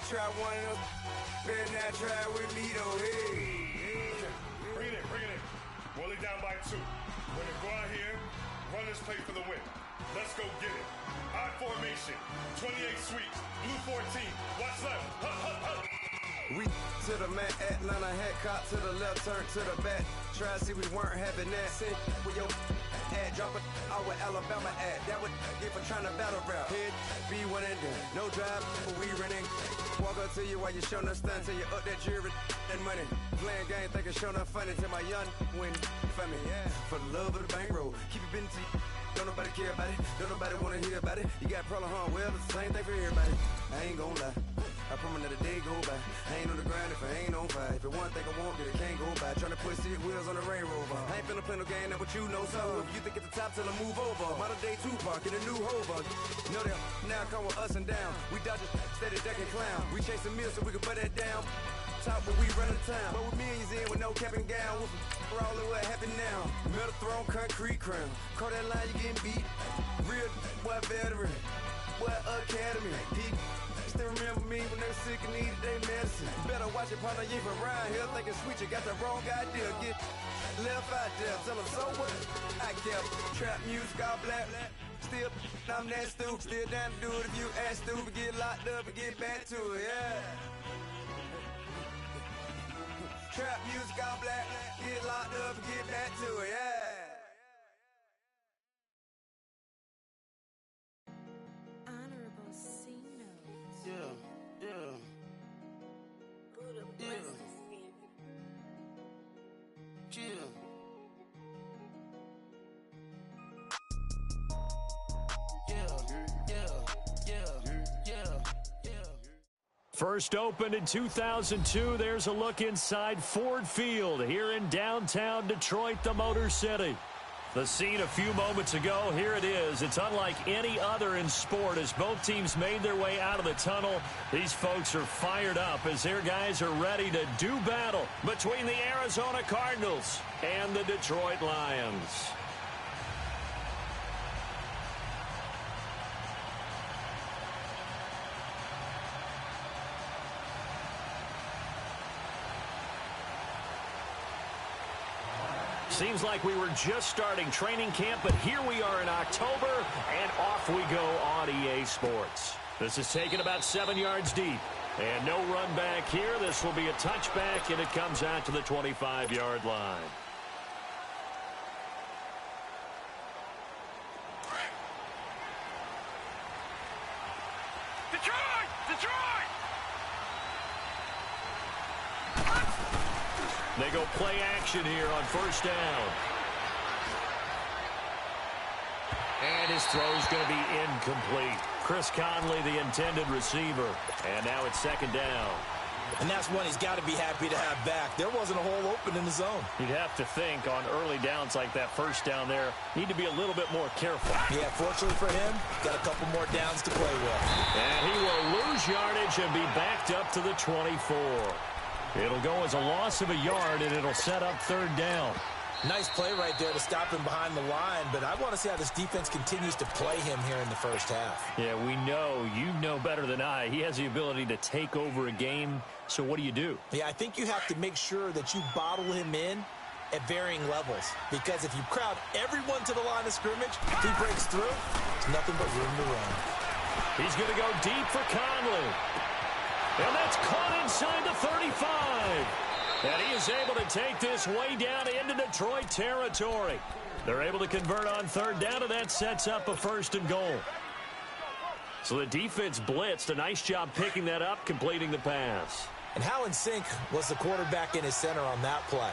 try one of them. Better not try with me though, hey. Bring it in. Rolling down by 2. We're gonna go out here, run this play for the win. Let's go get it. I formation, 28 sweeps, blue 14. Watch left. We to the man, Atlanta hat cop to the left, turn to the back. Try to see we weren't having that. Sit with your ad, drop it out with Alabama ad. That would get for trying to battle rap. Head, be one and done. No drive, but we running. Walk up to you while you showing us stun till you up that jewelry and money. Playing game, thinking showing up funny till my young win for me. Yeah, for the love of the bankroll. Keep it been to you. Don't nobody care about it. Don't nobody wanna hear about it. You got a problem, huh? Well, it's the same thing for everybody. I ain't gon' lie. I promise that a day go by. I ain't on the grind if I ain't on fire. If it one thing I want, then it can't go by. Tryna put 6 wheels on the Range Rover. I ain't finna play no game, that what you know. So if you think it's the top till I move over. Modern day Tupac in a new Hova. Know that now come with us and down. We dodge a steady ducking clown. We chasing meals so we can put that down. Top but we run the town. But with millions in with no cap and gown. We're all in what happened now. Metal throne, concrete crown. Call that line, you getting beat. Real boy veteran. Boy academy. Still remember me when they were sick and needed their medicine. Better watch it, partner, you from around here thinking sweet, you got the wrong idea. Get left out there, tell them so what? I kept trap music all black. Still, I'm that stupid. Still down to do it if you act stupid. Get locked up and get back to it, yeah. Trap music all black. Get locked up and get back to it, yeah. First opened in 2002, there's a look inside Ford Field here in downtown Detroit, the Motor City. The scene a few moments ago, here it is. It's unlike any other in sport as both teams made their way out of the tunnel. These folks are fired up as their guys are ready to do battle between the Arizona Cardinals and the Detroit Lions. Seems like we were just starting training camp, but here we are in October, and off we go on EA Sports. This is taken about 7 yards deep, and no run back here. This will be a touchback, and it comes out to the 25-yard line. Detroit! Detroit! They go play action here on first down. And his throw's going to be incomplete. Chris Conley, the intended receiver. And now it's second down. And that's one he's got to be happy to have back. There wasn't a hole open in the zone. You'd have to think on early downs like that first down there, need to be a little bit more careful. Yeah, fortunately for him, got a couple more downs to play with. And he will lose yardage and be backed up to the 24. It'll go as a loss of a yard, and it'll set up third down. Nice play right there to stop him behind the line, but I want to see how this defense continues to play him here in the first half. Yeah, we know. You know better than I. He has the ability to take over a game, so what do? Yeah, I think you have to make sure that you bottle him in at varying levels, because if you crowd everyone to the line of scrimmage, if he breaks through, there's nothing but room to run. He's going to go deep for Conley. And that's caught inside the 35. And he is able to take this way down into Detroit territory. They're able to convert on third down, and that sets up a first and goal. So the defense blitzed. A nice job picking that up, completing the pass. And how in sync was the quarterback in his center on that play?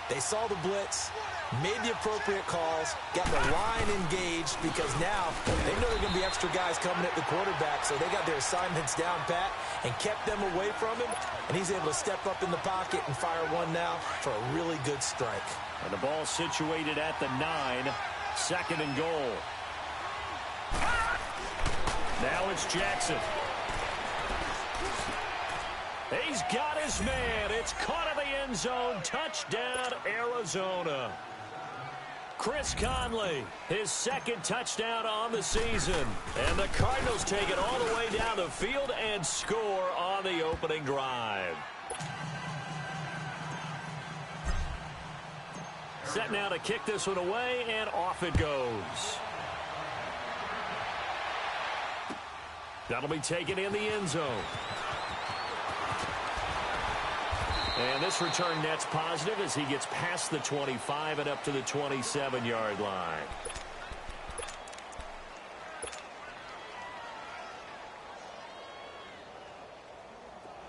They saw the blitz, made the appropriate calls, got the line engaged, because now they know there are going to be extra guys coming at the quarterback, so they got their assignments down pat and kept them away from him, and he's able to step up in the pocket and fire one now for a really good strike. And the ball situated at the 9, second and goal. Now it's Jackson. He's got his man. It's caught in the end zone. Touchdown, Arizona. Chris Conley, his second touchdown on the season. And the Cardinals take it all the way down the field and score on on the opening drive. Set now to kick this one away, and off it goes. That'll be taken in the end zone. And this return net's positive as he gets past the 25 and up to the 27-yard line.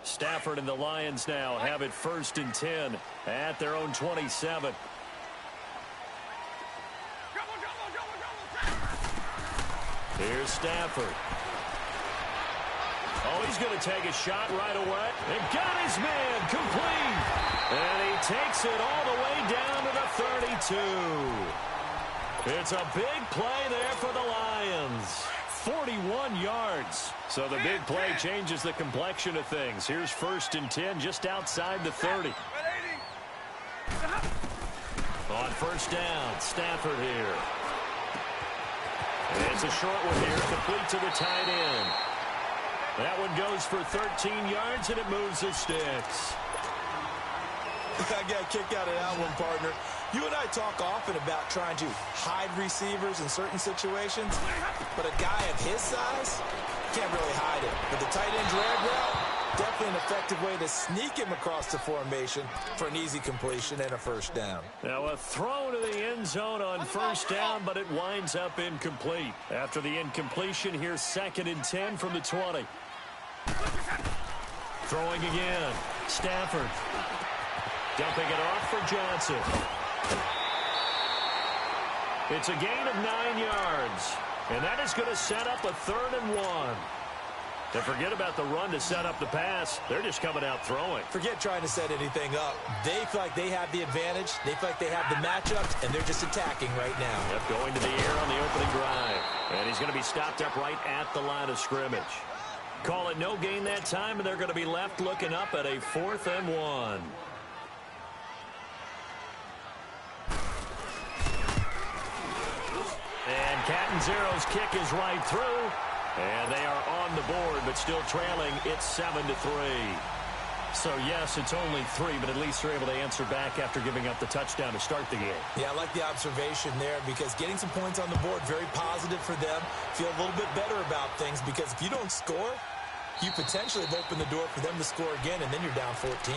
Stafford and the Lions now have it 1st and 10 at their own 27. Here's Stafford. Oh, he's going to take a shot right away. And got his man complete. And he takes it all the way down to the 32. It's a big play there for the Lions. 41 yards. So the big play changes the complexion of things. Here's 1st and 10 just outside the 30. On 1st down, Stafford here. It's a short one here, complete to the tight end. That one goes for 13 yards, and it moves the sticks. I got a kick out of that one, partner. You and I talk often about trying to hide receivers in certain situations, but a guy of his size can't really hide it. But the tight end drag route, definitely an effective way to sneak him across the formation for an easy completion and a 1st down. Now a throw to the end zone on 1st down, but it winds up incomplete. After the incompletion, here's 2nd and 10 from the 20. Throwing again. Stafford. Dumping it off for Johnson. It's a gain of 9 yards. And that is going to set up a 3rd and 1. And forget about the run to set up the pass. They're just coming out throwing. Forget trying to set anything up. They feel like they have the advantage. They feel like they have the matchups, and they're just attacking right now. Yep, going to the air on the opening drive. And he's going to be stopped up right at the line of scrimmage. Call it no gain that time, and they're going to be left looking up at a 4th and 1. And Catanzero's kick is right through. And they are on the board, but still trailing. It's 7-3. So, yes, it's only 3, but at least they're able to answer back after giving up the touchdown to start the game. Yeah, I like the observation there because getting some points on the board, very positive for them. Feel a little bit better about things because if you don't score, you potentially have opened the door for them to score again, and then you're down 14.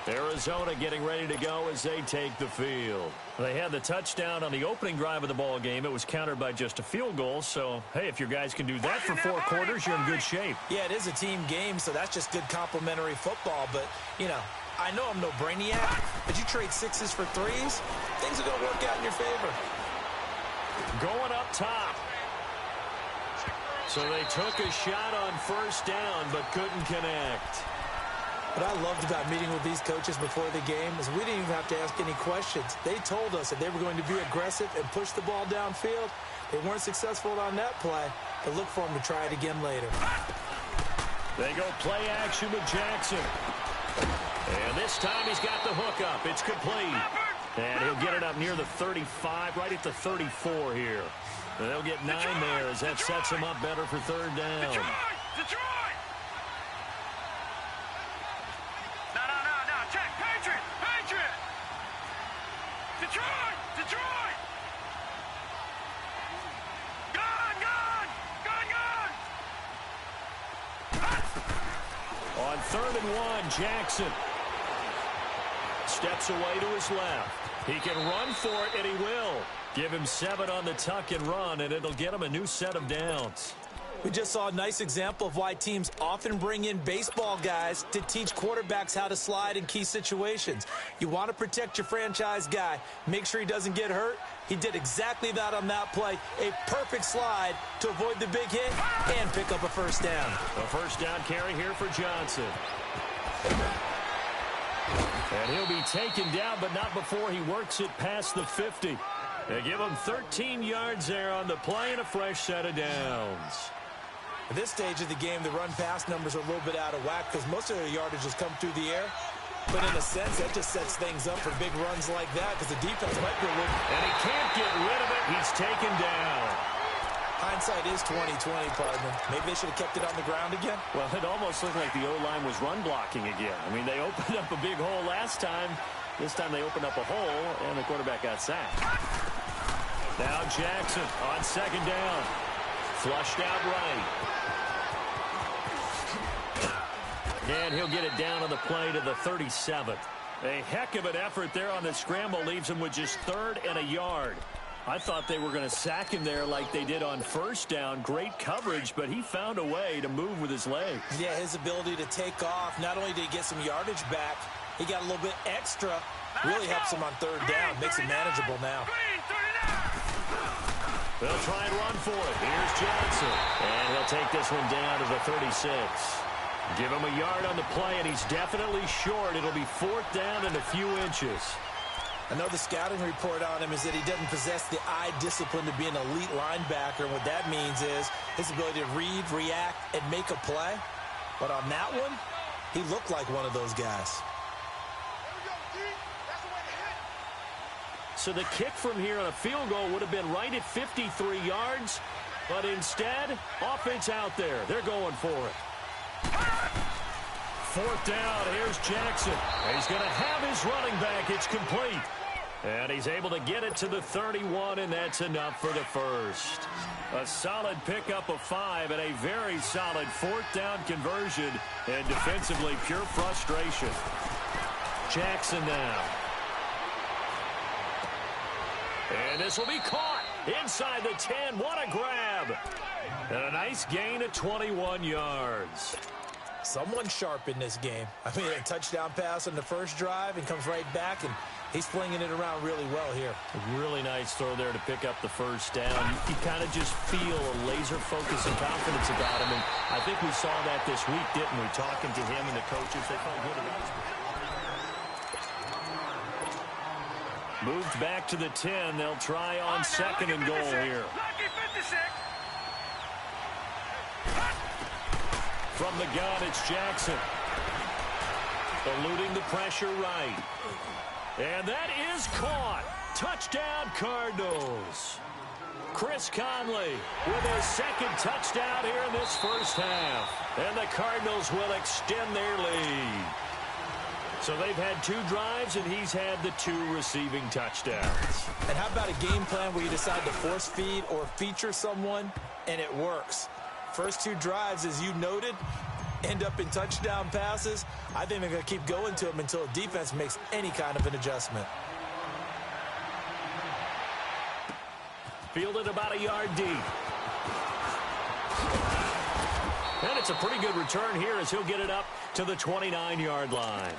Arizona getting ready to go as they take the field. They had the touchdown on the opening drive of the ball game. It was countered by just a field goal. So, hey, if your guys can do that for 4 quarters, you're in good shape. Yeah, it is a team game, so that's just good complimentary football. But, you know, I know I'm no brainiac, but you trade 6s for 3s, things are going to work out in your favor. Going up top. So they took a shot on 1st down, but couldn't connect. What I loved about meeting with these coaches before the game is we didn't even have to ask any questions. They told us that they were going to be aggressive and push the ball downfield. They weren't successful on that play, but look for them to try it again later. They go play action with Jackson. And this time he's got the hook up. It's complete. And he'll get it up near the 35, right at the 34 here. And they'll get 9 there as that sets him up better for 3rd down. Detroit! Detroit! Gone! On 3rd and 1, Jackson steps away to his left. He can run for it, and he will. Give him 7 on the tuck and run, and it'll get him a new set of downs. We just saw a nice example of why teams often bring in baseball guys to teach quarterbacks how to slide in key situations. You want to protect your franchise guy. Make sure he doesn't get hurt. He did exactly that on that play. A perfect slide to avoid the big hit and pick up a 1st down. A 1st down carry here for Johnson. And he'll be taken down, but not before he works it past the 50. They give him 13 yards there on the play and a fresh set of downs. At this stage of the game, the run-pass numbers are a little bit out of whack because most of their yardage has come through the air. But in a sense, that just sets things up for big runs like that because the defense might be a little... And he can't get rid of it. He's taken down. Hindsight is 20/20, partner. Maybe they should have kept it on the ground again. Well, it almost looked like the O-line was run blocking again. I mean, they opened up a big hole last time. This time they opened up a hole, and the quarterback got sacked. Now Jackson on second down. Flushed out right. And he'll get it down on the play to the 37th. A heck of an effort there on the scramble. Leaves him with just 3rd and a yard. I thought they were going to sack him there like they did on first down. Great coverage, but he found a way to move with his legs. Yeah, his ability to take off. Not only did he get some yardage back, he got a little bit extra. Really helps him on 3rd down. Makes it manageable now. They'll try and run for it. Here's Johnson. And he'll take this one down to the 36. Give him a yard on the play, and he's definitely short. It'll be 4th down and a few inches. I know the scouting report on him is that he doesn't possess the eye discipline to be an elite linebacker. And what that means is his ability to read, react, and make a play. But on that one, he looked like one of those guys. So the kick from here on a field goal would have been right at 53 yards. But instead, offense out there. They're going for it. 4th down. Here's Jackson. He's going to have his running back. It's complete. And he's able to get it to the 31, and that's enough for the first. A solid pickup of 5 and a very solid 4th down conversion. And defensively, pure frustration. Jackson now. And this will be caught inside the 10. What a grab. And a nice gain of 21 yards. Someone sharp in this game. I mean, a touchdown pass on the first drive and comes right back, and he's flinging it around really well here. A really nice throw there to pick up the first down. You kind of just feel a laser focus and confidence about him, and I think we saw that this week, didn't we? Talking to him and the coaches, they felt good about it. Moved back to the 10. They'll try on 2nd and goal here. From the gun, it's Jackson. Eluding the pressure right. And that is caught. Touchdown, Cardinals. Chris Conley with his 2nd touchdown here in this first half. And the Cardinals will extend their lead. So they've had 2 drives, and he's had the 2 receiving touchdowns. And how about a game plan where you decide to force feed or feature someone, and it works? First 2 drives, as you noted, end up in touchdown passes. I think they're going to keep going to them until the defense makes any kind of an adjustment. Fielded about a yard deep. And it's a pretty good return here as he'll get it up to the 29-yard line.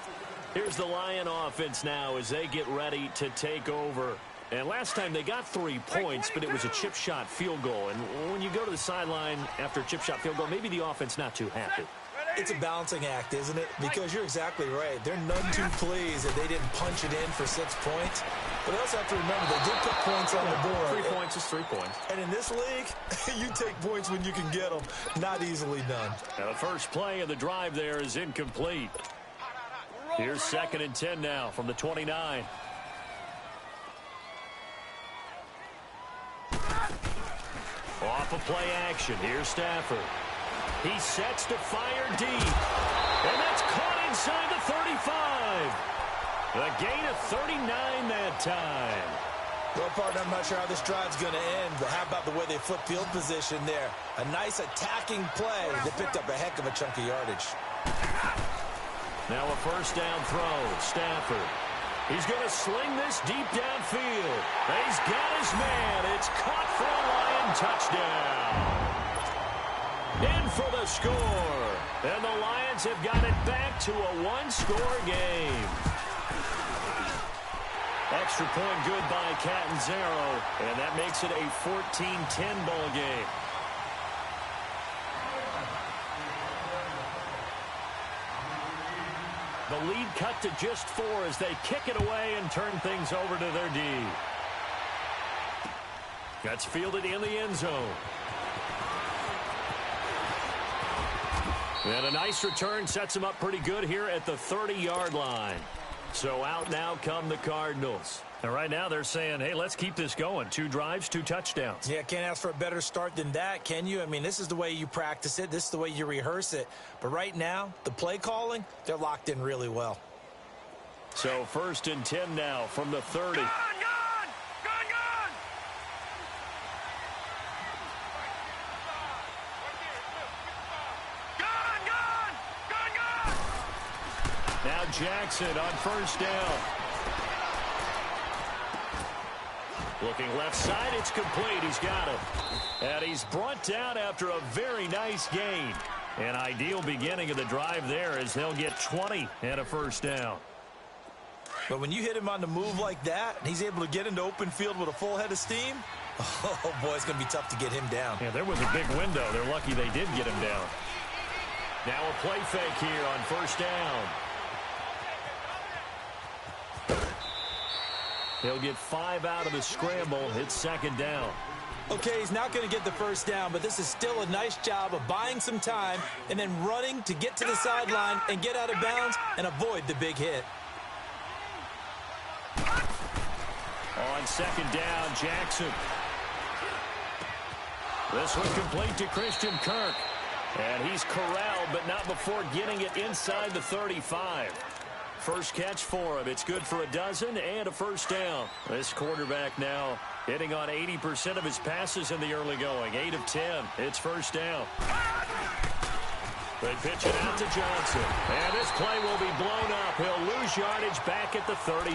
Here's the Lion offense now as they get ready to take over. And last time they got 3 points, but it was a chip shot field goal. And when you go to the sideline after a chip shot field goal, maybe the offense not too happy. It's a balancing act, isn't it? Because you're exactly right. They're none too pleased that they didn't punch it in for 6 points. But they also have to remember they did put points on the board. 3 points is 3 points. And in this league, you take points when you can get them. Not easily done. Now the first play of the drive there is incomplete. Here's 2nd and 10 now from the 29. Off of play action. Here's Stafford. He sets to fire deep. And that's caught inside the 35. A gain of 39 that time. Well, partner, I'm not sure how this drive's going to end, but how about the way they flip field position there? A nice attacking play. They picked up a heck of a chunk of yardage. Now a first down throw. Stafford. He's going to sling this deep downfield. He's got his man. It's caught for a Lion touchdown. In for the score. And the Lions have got it back to a 1-score game. Extra point good by Catanzaro. And that makes it a 14-10 ball game. The lead cut to just 4 as they kick it away and turn things over to their D. That's fielded in the end zone. And a nice return sets him up pretty good here at the 30-yard line. So out now come the Cardinals. And right now they're saying, hey, let's keep this going. 2 drives, 2 touchdowns. Yeah, can't ask for a better start than that, can you? I mean, this is the way you practice it. This is the way you rehearse it. But right now, the play calling, they're locked in really well. So 1st and 10 now from the 30. Now Jackson on 1st down. Looking left side, it's complete. He's got it. And he's brought down after a very nice gain. An ideal beginning of the drive there as they'll get 20 and a 1st down. But when you hit him on the move like that, and he's able to get into open field with a full head of steam, oh, boy, it's going to be tough to get him down. Yeah, there was a big window. They're lucky they did get him down. Now a play fake here on 1st down. He'll get 5 out of the scramble. It's 2nd down. Okay, he's not going to get the 1st down, but this is still a nice job of buying some time and then running to get to the sideline and get out of bounds and avoid the big hit. On 2nd down, Jackson. This one complete to Christian Kirk. And he's corralled, but not before getting it inside the 35. First catch for him. It's good for a dozen and a 1st down. This quarterback now hitting on 80% of his passes in the early going. 8 of 10. It's 1st down. They pitch it out to Johnson. And this play will be blown up. He'll lose yardage back at the 38.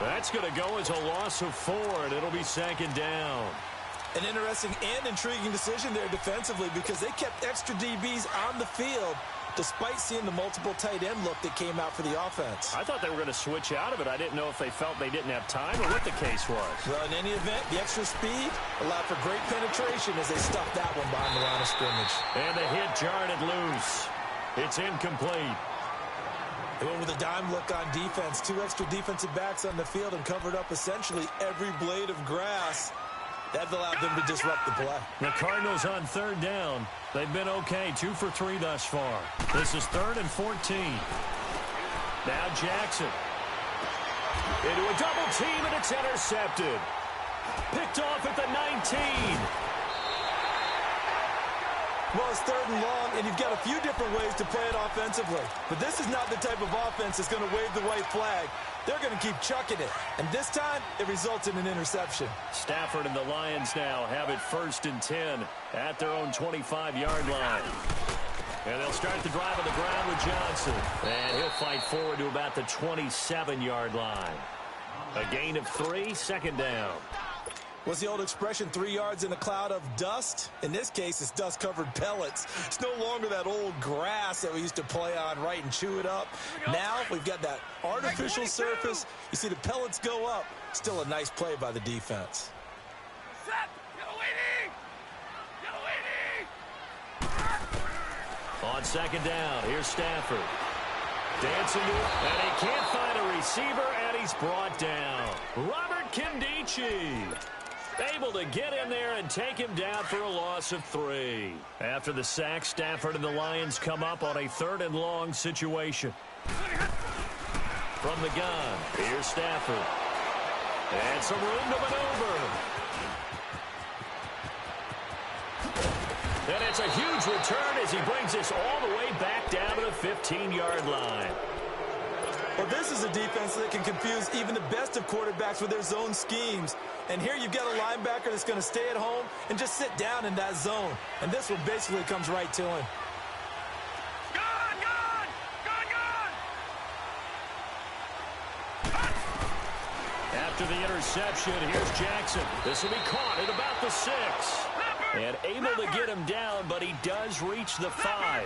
That's going to go as a loss of 4, and it'll be 2nd down. An interesting and intriguing decision there defensively because they kept extra DBs on the field despite seeing the multiple tight end look that came out for the offense. I thought they were going to switch out of it. I didn't know if they felt they didn't have time or what the case was. Well, in any event, the extra speed allowed for great penetration as they stuffed that one behind the line of scrimmage. And the hit jarred it loose. It's incomplete. They went with a dime look on defense. 2 extra defensive backs on the field and covered up essentially every blade of grass. That allowed them to disrupt the play. The Cardinals on 3rd down. They've been okay, 2 for 3 thus far. This is 3rd and 14. Now Jackson. Into a double team, and it's intercepted. Picked off at the 19. Well, it's 3rd and long, and you've got a few different ways to play it offensively. But this is not the type of offense that's going to wave the white flag. They're going to keep chucking it. And this time, it results in an interception. Stafford and the Lions now have it 1st and 10 at their own 25-yard line. And they'll start the drive on the ground with Johnson. And he'll fight forward to about the 27-yard line. A gain of 3, 2nd down. What's the old expression, 3 yards in a cloud of dust? In this case, it's dust-covered pellets. It's no longer that old grass that we used to play on, right, and chew it up. Now we've got that artificial surface. You see the pellets go up. Still a nice play by the defense. On 2nd down, here's Stafford. Dancing it, and he can't find a receiver, and he's brought down. Robert Kindici able to get in there and take him down for a loss of 3. After the sack, Stafford and the Lions come up on a 3rd and long situation. From the gun, here's Stafford. And some room to maneuver. And it's a huge return as he brings this all the way back down to the 15-yard line. Well, this is a defense that can confuse even the best of quarterbacks with their zone schemes. And here you've got a linebacker that's going to stay at home and just sit down in that zone. And this one basically comes right to him. After the interception, here's Jackson. This will be caught at about the 6. And able to get him down, but he does reach the 5.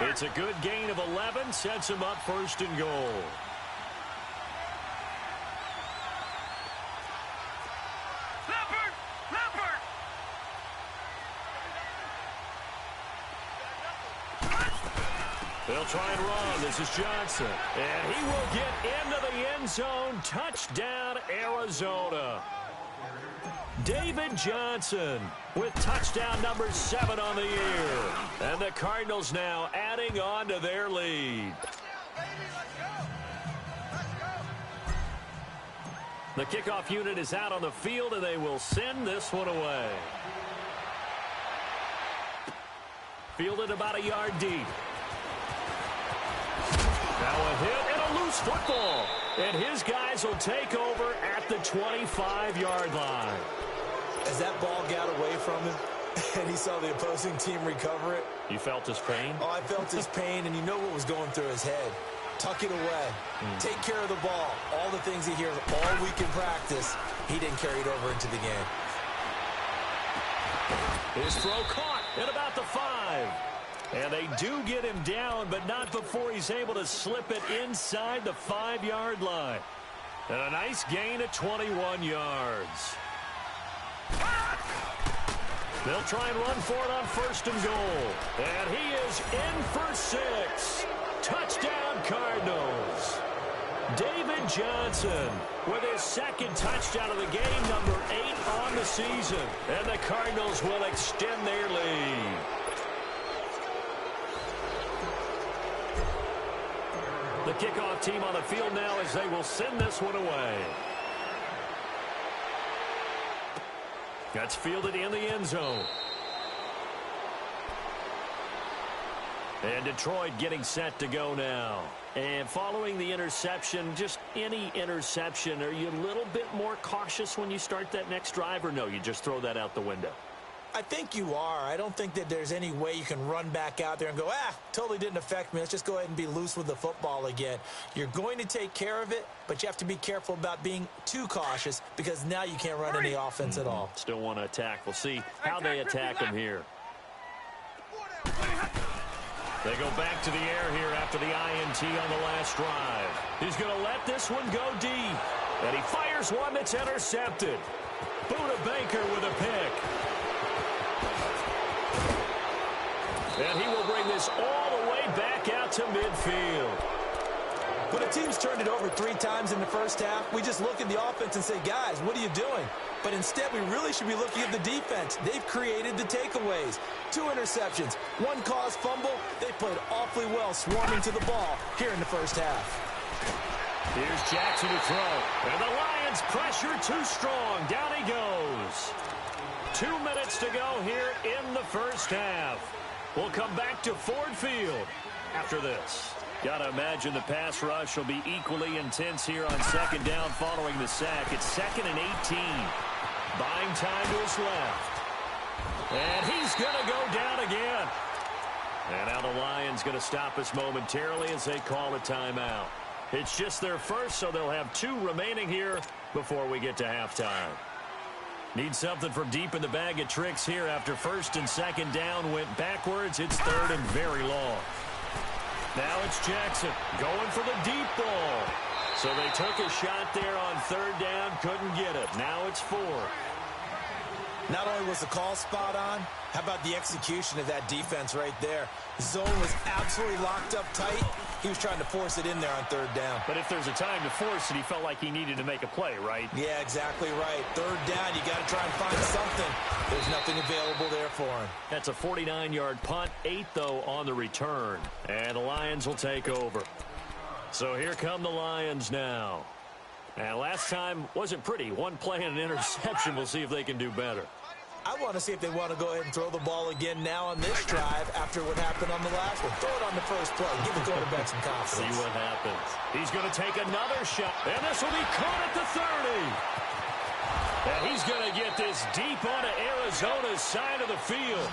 It's a good gain of 11, sets him up 1st and goal. They'll try and run. This is Johnson. And he will get into the end zone. Touchdown, Arizona. David Johnson with touchdown number 7 on the year. And the Cardinals now adding on to their lead. The kickoff unit is out on the field, and they will send this one away. Fielded about a yard deep. Now a hit and a loose football. And his guys will take over at the 25-yard line. As that ball got away from him and he saw the opposing team recover it. You felt his pain? Oh, I felt his pain, and you know what was going through his head. Tuck it away. Take care of the ball. All the things he hears all week in practice, he didn't carry it over into the game. His throw caught at about the 5. And they do get him down, but not before he's able to slip it inside the 5-yard line. And a nice gain of 21 yards. They'll try and run for it on 1st and goal. And he is in for 6. Touchdown, Cardinals. David Johnson with his 2nd touchdown of the game, number 8 on the season. And the Cardinals will extend their lead. The kickoff team on the field now as they will send this one away. That's fielded in the end zone. And Detroit getting set to go now. And following the interception, just any interception, are you a little bit more cautious when you start that next drive, or no, you just throw that out the window? I think you are. I don't think that there's any way you can run back out there and go, totally didn't affect me. Let's just go ahead and be loose with the football again. You're going to take care of it, but you have to be careful about being too cautious because now you can't run any offense at all. Still want to attack. We'll see how they attack him here. They go back to the air here after the INT on the last drive. He's going to let this one go deep. And he fires one that's intercepted. Buda Baker with a pick. And he will bring this all the way back out to midfield. When a team's turned it over 3 times in the first half, we just look at the offense and say, guys, what are you doing? But instead, we really should be looking at the defense. They've created the takeaways. 2 interceptions, 1 caused fumble. They played awfully well swarming to the ball here in the first half. Here's Jackson to throw. And the Lions pressure too strong. Down he goes. 2 minutes to go here in the first half. We'll come back to Ford Field after this. Gotta imagine the pass rush will be equally intense here on 2nd down following the sack. It's 2nd and 18. Buying time to his left. And he's gonna go down again. And now the Lions gonna stop us momentarily as they call a timeout. It's just their first, so they'll have 2 remaining here before we get to halftime. Need something from deep in the bag of tricks here after 1st and 2nd down went backwards. It's 3rd and very long. Now it's Jackson going for the deep ball. So they took a shot there on 3rd down, couldn't get it. Now it's 4th. Not only was the call spot on, how about the execution of that defense right there? The zone was absolutely locked up tight. He was trying to force it in there on 3rd down. But if there's a time to force it, he felt like he needed to make a play, right? Yeah, exactly right. 3rd down, you got to try and find something. There's nothing available there for him. That's a 49-yard punt, 8, though, on the return. And the Lions will take over. So here come the Lions now. And last time wasn't pretty. 1 play and an interception. We'll see if they can do better. I want to see if they want to go ahead and throw the ball again now on this drive after what happened on the last one. Throw it on the first play. Give the quarterback some confidence. See what happens. He's going to take another shot. And this will be caught at the 30. And he's going to get this deep onto Arizona's side of the field.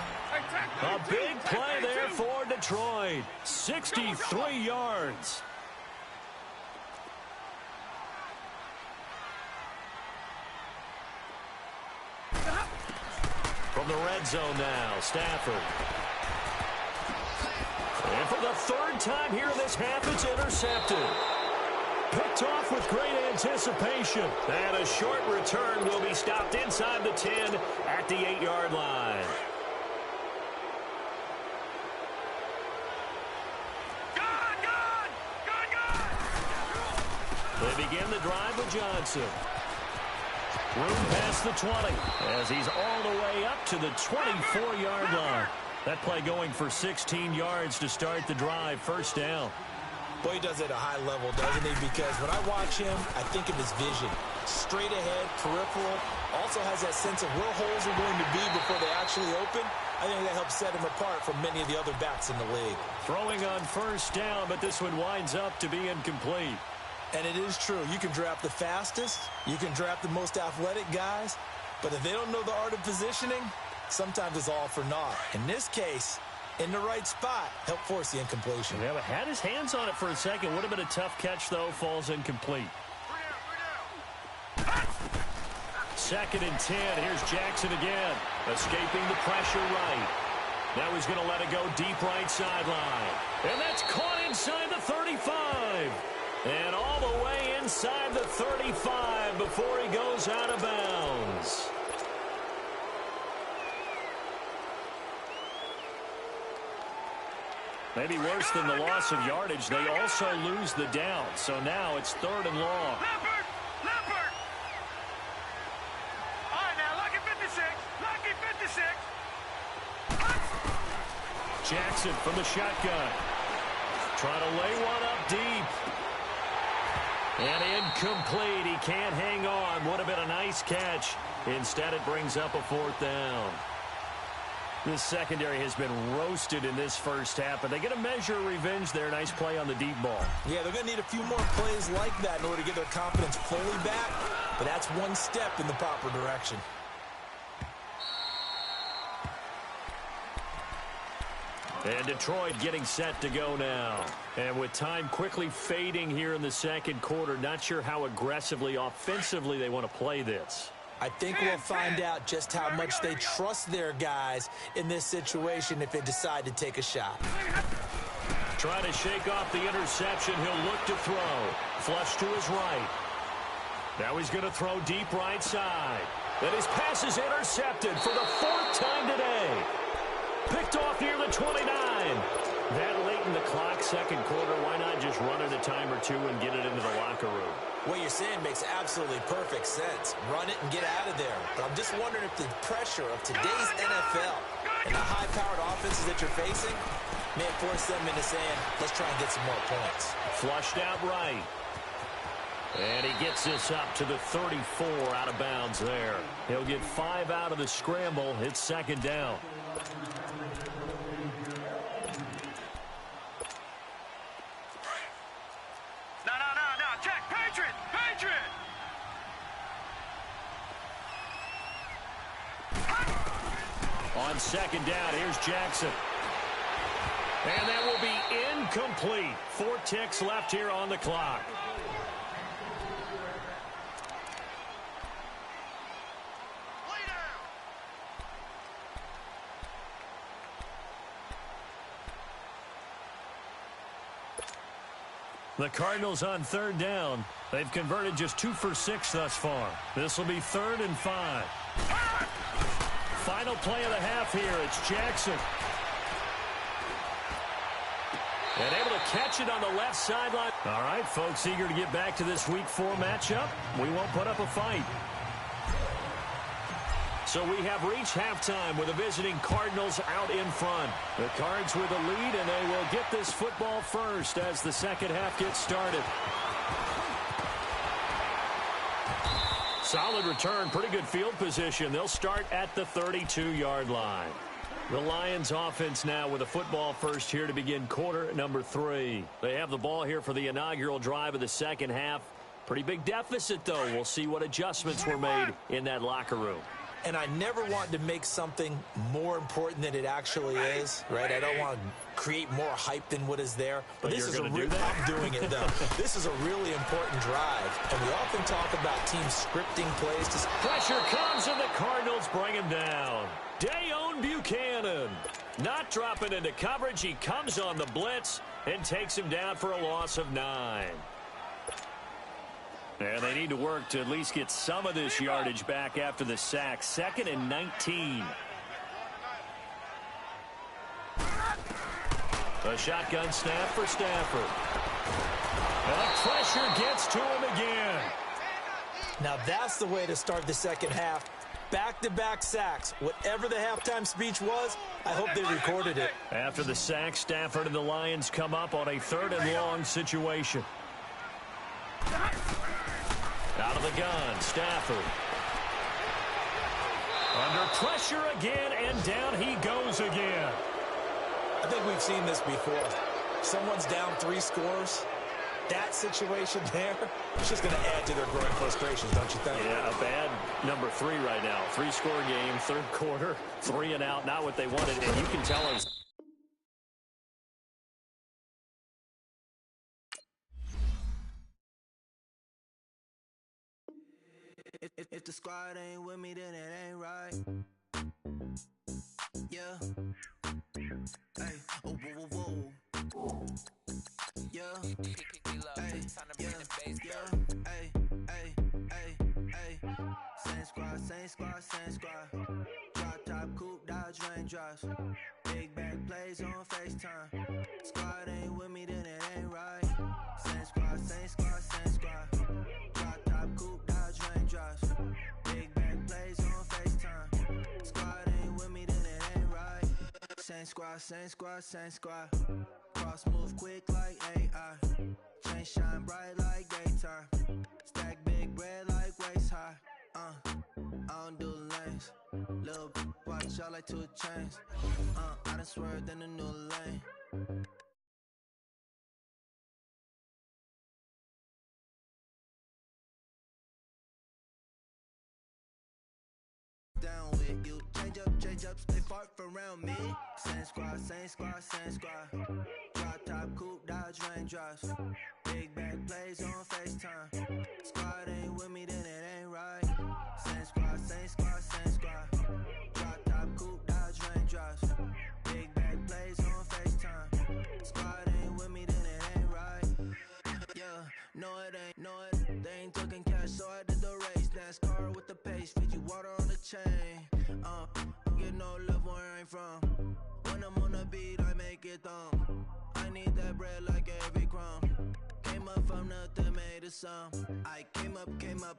A big play there for Detroit. 63 yards. From the red zone now, Stafford. And for the 3rd time here in this half, it's intercepted. Picked off with great anticipation. And a short return will be stopped inside the 10 at the 8-yard line. They begin the drive with Johnson. Room past the 20 as he's all the way up to the 24-yard line. That play going for 16 yards to start the drive. 1st down. Well, he does it at a high level, doesn't he? Because when I watch him, I think of his vision. Straight ahead, peripheral. Also has that sense of where holes are going to be before they actually open. I think that helps set him apart from many of the other backs in the league. Throwing on first down, but this one winds up to be incomplete. And it is true. You can draft the fastest. You can draft the most athletic guys. But if they don't know the art of positioning, sometimes it's all for naught. In this case, in the right spot, help force the incompletion. Yeah, but had his hands on it for a second. Would have been a tough catch, though. Falls incomplete. 2nd and 10. Here's Jackson again. Escaping the pressure right. Now he's going to let it go deep right sideline. And that's caught inside the 35. And all the way inside the 35 before he goes out of bounds. Maybe worse than the loss of yardage, they also lose the down. So now it's 3rd and long. Leopard! All right, now, lucky 56. Lucky 56. Jackson from the shotgun. Trying to lay one up deep. And incomplete. He can't hang on. Would have been a nice catch. Instead, it brings up a 4th down. This secondary has been roasted in this first half, but they get a measure of revenge there. Nice play on the deep ball. Yeah, they're going to need a few more plays like that in order to get their confidence fully back, but that's one step in the proper direction. And Detroit getting set to go now. And with time quickly fading here in the second quarter, not sure how aggressively, offensively they want to play this. I think we'll find out just how much they trust their guys in this situation if they decide to take a shot. Trying to shake off the interception. He'll look to throw. Flush to his right. Now he's going to throw deep right side. Then his pass is intercepted for the 4th time today. Picked off near the 29. That late in the clock, second quarter, why not just run it a time or two and get it into the locker room? What you're saying makes absolutely perfect sense. Run it and get out of there. But I'm just wondering if the pressure of today's NFL and the high-powered offenses that you're facing may force them into saying, let's try and get some more points. Flushed out right. And he gets this up to the 34 out of bounds there. He'll get 5 out of the scramble. It's 2nd down. No. Check. Patriot. On 2nd down, here's Jackson. And that will be incomplete. 4 ticks left here on the clock. The Cardinals on 3rd down. They've converted just 2 for 6 thus far. This will be 3rd and 5. Final play of the half here. It's Jackson. And able to catch it on the left sideline. All right, folks, eager to get back to this Week 4 matchup. We won't put up a fight. So we have reached halftime with the visiting Cardinals out in front. The Cards with a lead, and they will get this football first as the second half gets started. Solid return, pretty good field position. They'll start at the 32-yard line. The Lions offense now with a football first here to begin quarter number 3. They have the ball here for the inaugural drive of the second half. Pretty big deficit, though. We'll see what adjustments were made in that locker room. And I never want to make something more important than it actually is, right? I don't want to create more hype than what is there. But this is a real, I'm doing it, though. This is a really important drive. And we often talk about teams scripting plays. Pressure comes, and the Cardinals bring him down. Dayon Buchanan not dropping into coverage. He comes on the blitz and takes him down for a loss of 9. And they need to work to at least get some of this yardage back after the sack. 2nd and 19. A shotgun snap for Stafford. And the pressure gets to him again. Now that's the way to start the second half. Back-to-back sacks. Whatever the halftime speech was, I hope they recorded it. After the sack, Stafford and the Lions come up on a 3rd and long situation. Out of the gun, Stafford. Under pressure again, and down he goes again. I think we've seen this before. Someone's down 3 scores. That situation there, it's just going to add to their growing frustrations, don't you think? Yeah, a bad number 3 right now. 3-score game, 3rd quarter, 3 and out, not what they wanted, and you can tell us. If the squad ain't with me, then it ain't right. Yeah. Hey. Oh, whoa, whoa, whoa. Yeah. Hey. Yeah. Yeah. Hey. Hey. Hey. Hey. Same squad, same squad, same squad. Drop top, coupe, dodge, raindrops. Big back plays on FaceTime. Squad ain't with me, then it ain't right. Same squad, same squad, same squad. Drop top, coupe, dodge, raindrops. Big back plays on FaceTime. Squad ain't with me, then it ain't right. Same squad, same squad, same squad. Cross move quick like AI. Chain shine bright like daytime. Stack big bread like waist high. I don't do lanes. Little watch out like 2 chains. I done swerved in a new lane. Down with you, change up, stay far from around me. Same squad, same squad, same squad. Drop top, coupe, dodge, raindrops. Big back plays on FaceTime. Squad ain't with me, then it ain't right. Same squad, same squad, same squad. Drop top, coupe, dodge, raindrops. Big back plays on FaceTime. Squad ain't with me, then it ain't right. Yeah, no it ain't, no it. They ain't talking cash, so I did the race. NASCAR with the pace, feed you water on the chain. Get no love where I'm from. When I'm on the beat, I make it thumb. I need that bread like every crumb. Came up from nothing, made a sum. I came up,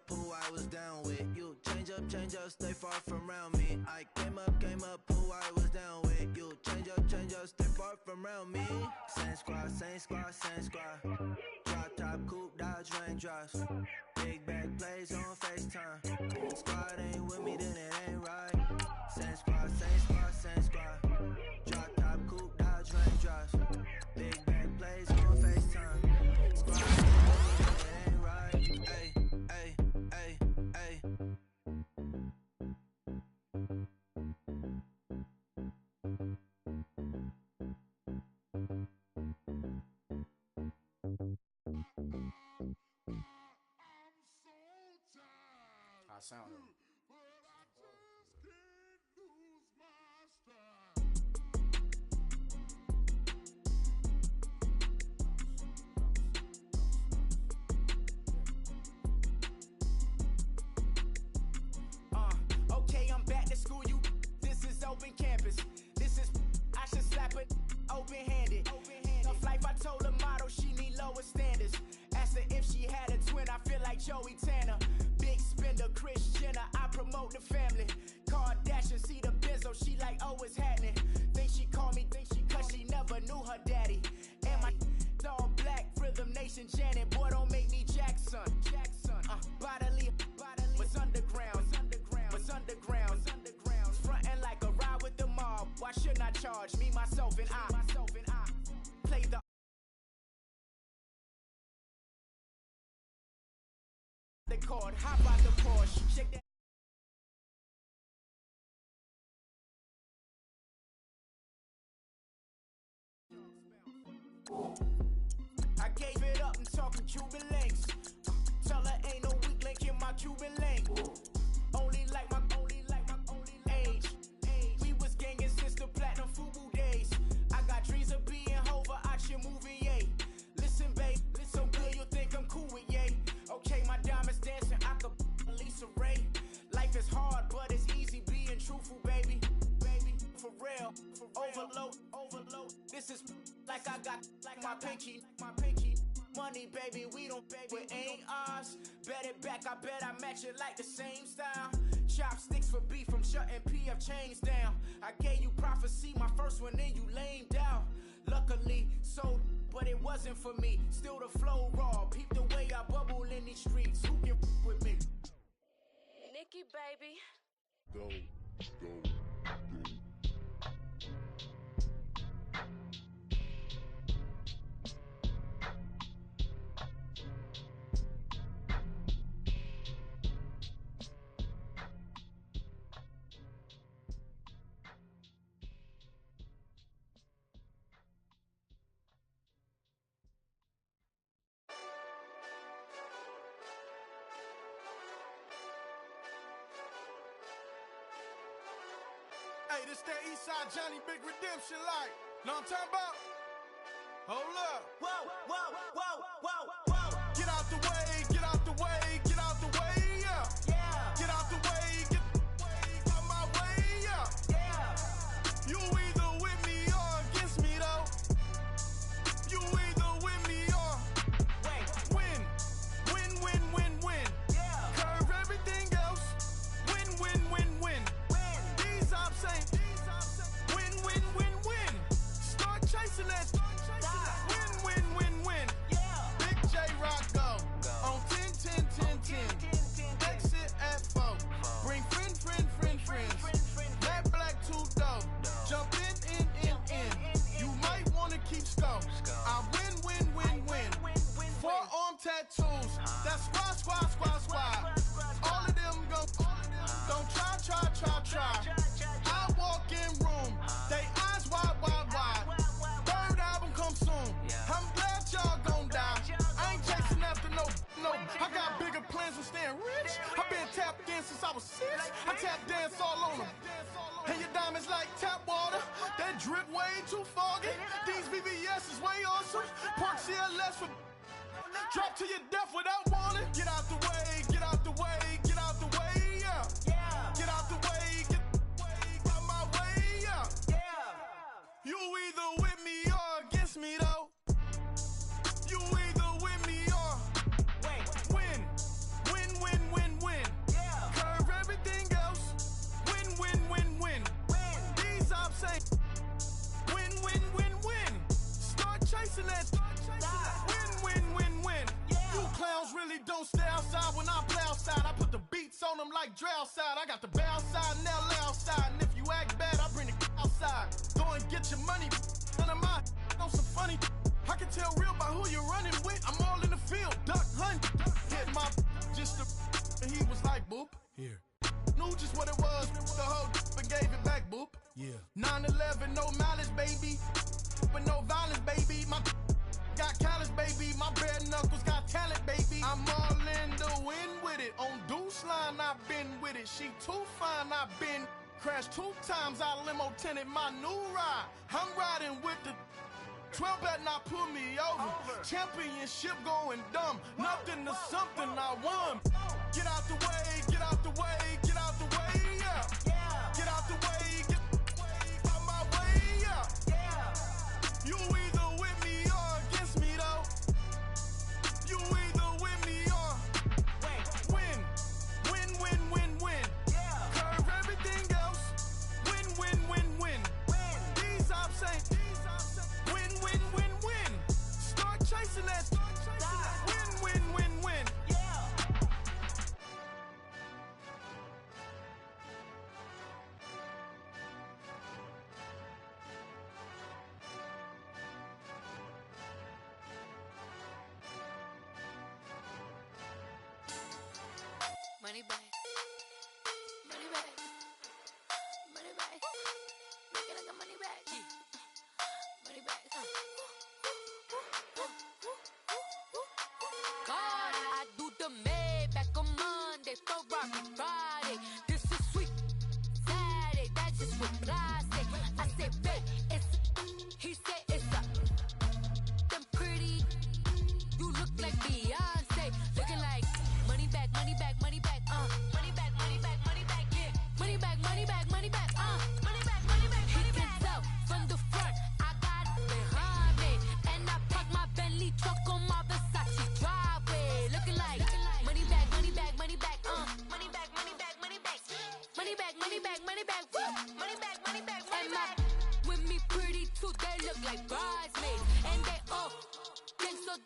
who I was down with. You change up, stay far from around me. I came up, who I was down with. You change up, stay far from around me. Same squad, same squad, same squad. Drop top, coupe, dodge, raindrops. Big back plays on FaceTime. Squad ain't with me, then it ain't right. Same squad, same squad, same squad. Drop top, coupe, dodge, raindrops. Big back plays on FaceTime. Squad ain't right. Ay, ay, ay, ay. I sound it. Okay, I'm back to school, you. This is open campus. This is, I should slap it open-handed. Tough life, I told her motto, she need lower standards. Asked her if she had a twin, I feel like Joey Tanner. Big spender, Kris Jenner, I promote the family. Kardashian, see the benzo, she like, oh, it's happening. Think she called me, cause she never knew her daddy. And my all black, Rhythm Nation, Janet, boy, don't make me Jackson. Bodily, was underground. Frontin' like a ride with the mob. Why shouldn't I charge me, myself, and I? Play the chord, hop out the Porsche, shake that. I gave it up and talking Cuban links. Tell her ain't no weak link in my Cuban link. Only like my age. We was gangin' since the platinum FUBU days. I got dreams of being Hova, out your movie, yay. Listen, babe, so good you think I'm cool with yay. Okay, my diamonds dancing, I could Lisa Ray. Life is hard, but it's easy being truthful, baby. For real, overload. This is like I got like my pinky. Money, baby, we don't, baby, it ain't ours. Bet it back, I bet I match it like the same style. Chopsticks for beef from shutting PF chains down. I gave you prophecy, my first one, then you lamed out. Luckily, so, but it wasn't for me. Still the flow raw, peep the way I bubble in these streets. Who can with me? Nikki, baby. Go. Hey, this that Eastside Johnny Big Redemption like. Know what I'm talking about? Hold up. Whoa, whoa, whoa, whoa, whoa. Get out the way, get out the way, get out the way, yeah. Yeah. Get out the way, get out my way, yeah. Yeah. You either with me or against me, though. You either with me or win. Win, win, win, win. Yeah. Curve everything else. Win, win, win, win. These ops ain't. Win, win, win, win. Start chasing that. Win, win, win, win. Yeah. Big J Rock go. On 10, 10, 10, 10. Exit at 4. Bring friends. That black two dope. Jump in. You might wanna keep scope. I win. 4-arm tattoos. That's squad. All of them go. Don't try. I walk in room. They eyes wide. Third album come soon. I'm glad y'all gon' die. I ain't chasing after no. I got bigger plans than staying rich. I been tap dancing since I was 6. I tap dance all on them. And your diamonds like tap water. That drip way too foggy. These VVS is way awesome. Park CLS for drop to your death without warning. Get out the way, yeah. Get out the way, get out my way, yeah. You either with me or against me, though. You either with me or win. Yeah. Curve everything else. Win. These ops ain't. Win. Start chasing that. Win. Yeah. You clowns really don't stay outside when I play outside. I put the beats on them like Dre outside. I got the bow outside and LA outside. And if you act bad, I bring the outside. Go and get your money. None of my on some funny. I can tell real by who you're running with. I'm all in the field. Duck hunt. Hit my just the and he was like, boop. Here. Knew just what it was. The whole and gave it back, boop. Yeah. 9/11, no malice, baby. But no violence, baby. My got callous, baby. My bare knuckles got talent, baby. I'm all in the wind with it. On Deuce line, I've been with it. She too fine, I've been crashed 2 times. I limo tinted my new ride. I'm riding with the 12 better not pull me over. Championship going dumb. Nothing to something I won. Get out the way, yeah. Get out the way, get out my way, yeah. You either with me or against me, though. You either with me or win. Yeah. Curve everything else. Win. These ops ain't. Win. Start chasing that. Win. Yeah. Money back. Looking like a money back. Money back. God, I do the Maybach on Monday, Ferrari Friday. This is sweet Saturday, that's just what I say. I say, babe, he said it's a. Them pretty, you look like Beyonce. Looking like money back.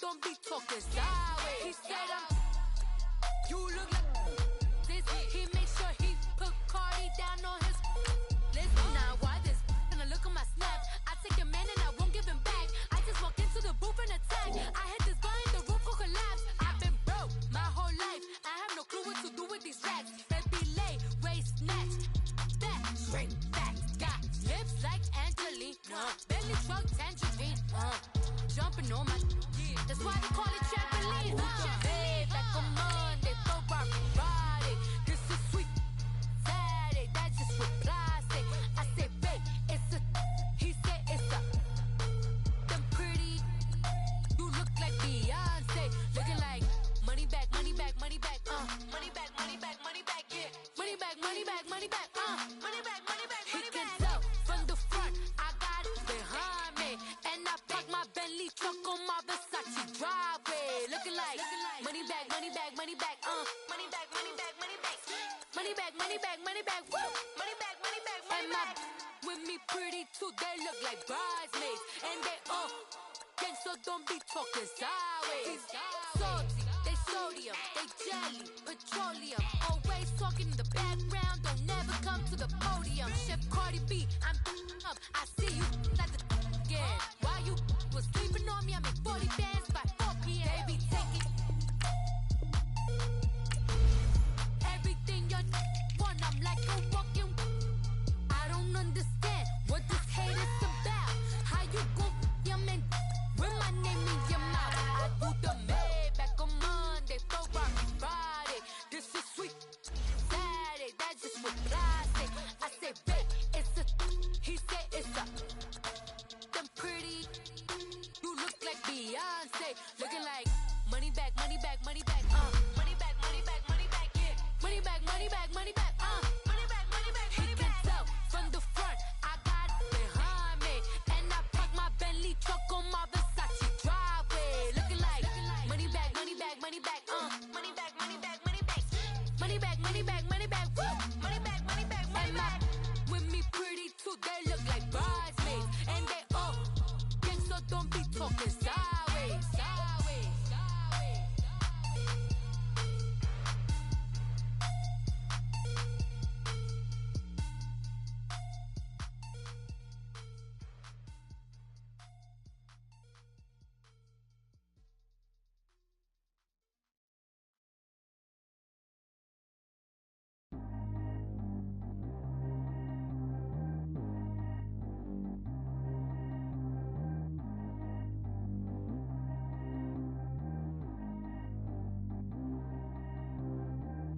don't be talking sideways. He said you look like this. He made sure he put Cardi down on his list. Now why this? Gonna look at my snap. I take a man and I won't give him back. I just walk into the booth and attack. I hit this guy in the roof will collapse. I've been broke my whole life. I have no clue what to do with these racks. Baby lay, waist snatch, back, straight back. Got lips like Angelina, belly truck tangerine. Jumping on my, that's why they call it trampoline. Hey, back on Monday, for rock Friday. This is sweet Saturday, that's just what plastic. I say, babe, it's a, he said it's a, them pretty, you look like Beyonce, looking like money back, money back, money back, money back, money back, money back, yeah, money back, money back, money back, money back, money back, money back. He can tell from the front, I got it behind me, and I park my Bentley truck on my Versace driveway, looking like money back, money back, money back, money back, money back, money back, money back, money back, money back, woo, money back, money back, money back. With me pretty too, they look like bridesmaids, and they all gang, so don't be talking sideways. Salty, they sodium, they jelly, petroleum, always talking in the background, don't never come to the podium. Chef Cardi B, I'm up, I see you like the again. While you was sleeping on me, I make 40 bands by 4 p.m. Baby, take it. Everything you want, I'm like a walking. I don't understand what this hate is about. How you gon' your man with my name in your mouth? I do the Maybach on Monday, for rock Friday. This is sweet Saturday, that's just what plastic. I say, babe, it's a, he said it's a, them pretty, you look like Beyonce, looking like money back, money back, money back, money back, money back, money back, yeah, money back, money back, money back, money back, money back. He can tell from the front, I got it behind me, and I park my Bentley truck on my Versace driveway, looking like money back, money back, money back, money back, money back, money back, money back, money back, money back, woo, money back, money back, money back. With me pretty too, they look like bridesmaids, and they all gang, so don't be talking sideways, sideways, sideways.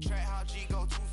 Trap how G go 20